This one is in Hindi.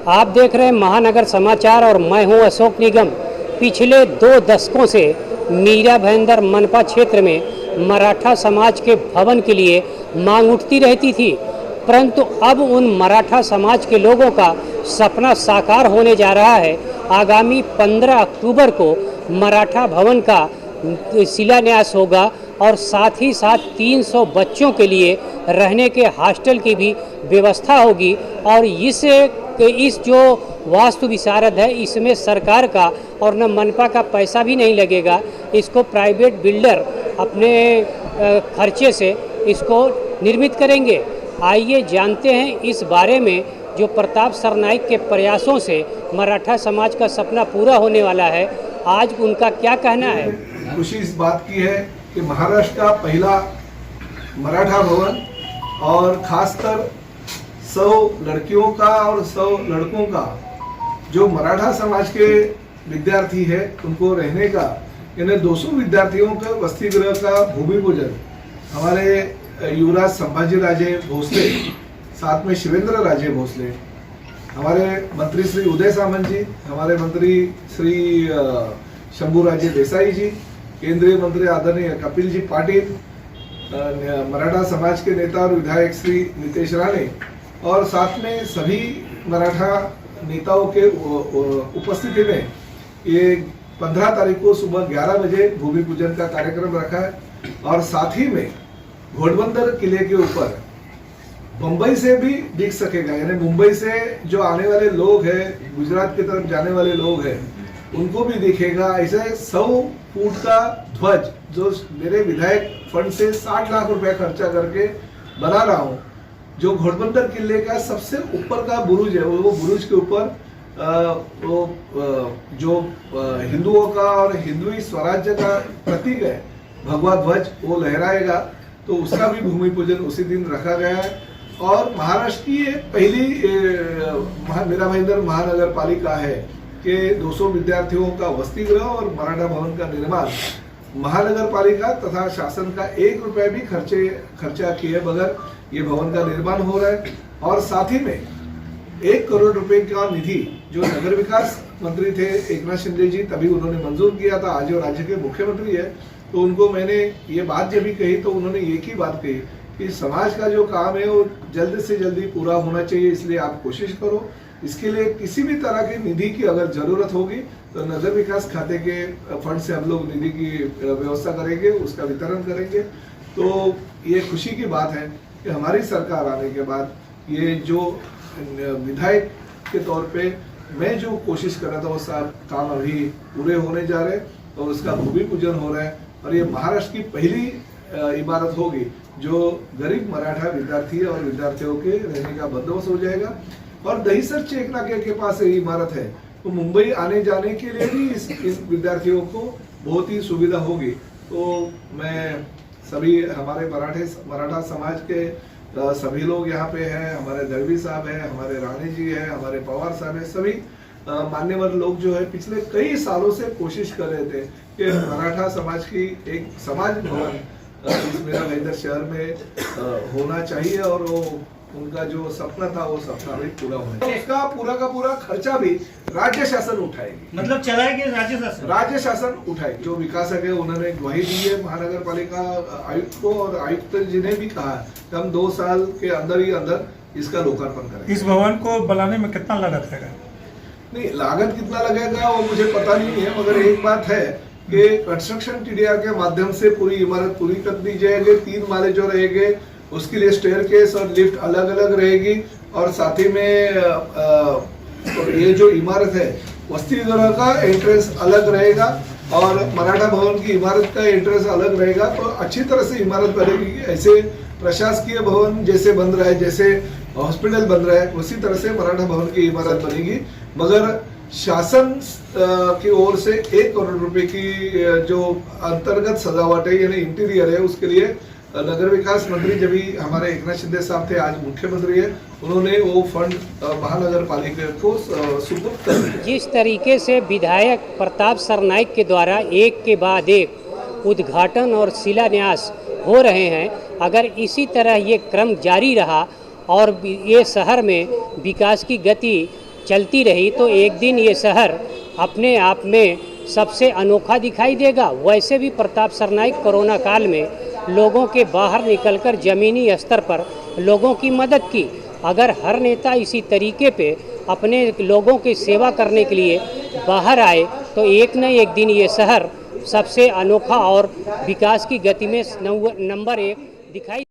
आप देख रहे हैं महानगर समाचार और मैं हूं अशोक निगम। पिछले 2 दशकों से मीरा भाईंदर मनपा क्षेत्र में मराठा समाज के भवन के लिए मांग उठती रहती थी, परंतु अब उन मराठा समाज के लोगों का सपना साकार होने जा रहा है। आगामी 15 अक्टूबर को मराठा भवन का शिलान्यास होगा और साथ ही साथ 300 बच्चों के लिए रहने के हॉस्टल की भी व्यवस्था होगी। और इस जो वास्तु विशारद है, इसमें सरकार का और न मनपा का पैसा भी नहीं लगेगा। इसको प्राइवेट बिल्डर अपने खर्चे से इसको निर्मित करेंगे। आइए जानते हैं इस बारे में, जो प्रताप सरनाइक के प्रयासों से मराठा समाज का सपना पूरा होने वाला है। आज उनका क्या कहना है। खुशी इस बात की है कि महाराष्ट्र का पहला मराठा भवन और खासकर 100 लड़कियों का और 100 लड़कों का जो मराठा समाज के विद्यार्थी है उनको रहने का, यानी 200 विद्यार्थियों का वसति गृह का भूमि पूजन हमारे युवराज संभाजी राजे भोसले, साथ में शिवेंद्र राजे भोसले, हमारे मंत्री श्री उदय सामंत जी, हमारे मंत्री श्री शंभू राजे देसाई जी, केंद्रीय मंत्री आदरणीय कपिल जी पाटिल, मराठा समाज के नेता और विधायक श्री नितेश राणे और साथ में सभी मराठा नेताओं के उपस्थिति में ये 15 तारीख को सुबह 11 बजे भूमि पूजन का कार्यक्रम रखा है। और साथ ही में घोड़बंदर किले के ऊपर मुंबई से भी दिख सकेगा, यानी मुंबई से जो आने वाले लोग हैं, गुजरात की तरफ जाने वाले लोग हैं, उनको भी दिखेगा। ऐसे 100 फुट का ध्वज जो मेरे विधायक फंड से 60 लाख रुपए खर्चा करके बना रहा हूँ, जो घोड़बंदर किले का सबसे ऊपर का बुरुज है, वो बुरुज के ऊपर जो हिंदुओं का और हिंदुई स्वराज्य का प्रतीक है भगवा ध्वज, वो लहराएगा। तो उसका भी भूमि पूजन उसी दिन रखा गया है। और महाराष्ट्र की ये पहली मीरा भाईंदर महानगर पालिका है कि 200 विद्यार्थियों का वसति गृह और मराठा भवन का निर्माण महानगर पालिका तथा शासन का 1 रुपए भी खर्चा किए बगैर ये भवन का निर्माण हो रहा है। और साथ ही में 1 करोड़ रुपए का निधि जो नगर विकास मंत्री थे एकनाथ शिंदे जी, तभी उन्होंने मंजूर किया था। आज वो राज्य के मुख्यमंत्री है, तो उनको मैंने ये बात जब भी कही तो उन्होंने एक ही बात कही कि समाज का जो काम है वो जल्द से जल्दी पूरा होना चाहिए, इसलिए आप कोशिश करो। इसके लिए किसी भी तरह की निधि की अगर जरूरत होगी तो नगर विकास खाते के फंड से हम लोग निधि की व्यवस्था करेंगे, उसका वितरण करेंगे। तो ये खुशी की बात है कि हमारी सरकार आने के बाद ये जो विधायक के तौर पे मैं जो कोशिश कर रहा था वो सब काम अभी पूरे होने जा रहे हैं और उसका भूमि पूजन हो रहा है। और ये महाराष्ट्र की पहली इमारत होगी जो गरीब मराठा विद्यार्थी और विद्यार्थियों के रहने का बंदोबस्त हो जाएगा। और दहीसर चेक नाके के पास ये इमारत है, तो मुंबई आने जाने के लिए भी इस विद्यार्थियों को बहुत ही सुविधा होगी। तो मैं सभी हमारे मराठा समाज के सभी लोग यहाँ पे हैं, हमारे दरबी साहब हैं, हमारे राणे जी हैं, हमारे पवार साहब हैं, सभी मान्यवर लोग जो है पिछले कई सालों से कोशिश कर रहे थे कि मराठा समाज की एक समाज भवन इस मीरा भाईंदर शहर में होना चाहिए। और वो उनका जो सपना था वो सपना भी पूरा होना चाहिए। उसका पूरा का पूरा खर्चा भी राज्य शासन उठाएगी, मतलब चलाएगी राज्य शासन उठाएगी। जो विकासक है उन्होंने ग्वाही दी है महानगर पालिका आयुक्त को, और आयुक्त जी ने भी कहा कि हम 2 साल के अंदर ही अंदर इसका लोकार्पण करेंगे। इस भवन को बनाने में कितना लागत है? नहीं, लागत कितना लगेगा वो मुझे पता नहीं है, मगर एक बात है कि कंस्ट्रक्शन टीडीआर के माध्यम से पूरी इमारत पूरी कर दी जाएगी। 3 माले जो रहेंगे उसके लिए स्टेयरकेस और लिफ्ट अलग अलग रहेगी। और साथ ही में ये जो इमारत है वसति गृह का एंट्रेंस अलग रहेगा और मराठा भवन की इमारत का एंट्रेंस अलग रहेगा। तो अच्छी तरह से इमारत बनेगी। ऐसे प्रशासकीय भवन जैसे बन रहा है, जैसे हॉस्पिटल बन रहा है, उसी तरह से मराठा भवन की इमारत बनेगी। मगर शासन की ओर से 1 करोड़ रुपए की जो अंतर्गत सजावट है यानी इंटीरियर है, उसके लिए नगर विकास मंत्री जब भी हमारे एकनाथ शिंदे साहब थे, आज मुख्यमंत्री है, उन्होंने वो फंड महानगर पालिका को सुपुर्द कर दिया। जिस तरीके से विधायक प्रताप सरनाइक के द्वारा एक के बाद एक उद्घाटन और शिलान्यास हो रहे हैं, अगर इसी तरह ये क्रम जारी रहा और ये शहर में विकास की गति चलती रही तो एक दिन ये शहर अपने आप में सबसे अनोखा दिखाई देगा। वैसे भी प्रताप सरनाइक कोरोना काल में लोगों के बाहर निकलकर ज़मीनी स्तर पर लोगों की मदद की। अगर हर नेता इसी तरीके पे अपने लोगों की सेवा करने के लिए बाहर आए तो एक न एक दिन ये शहर सबसे अनोखा और विकास की गति में नंबर 1 दिखाई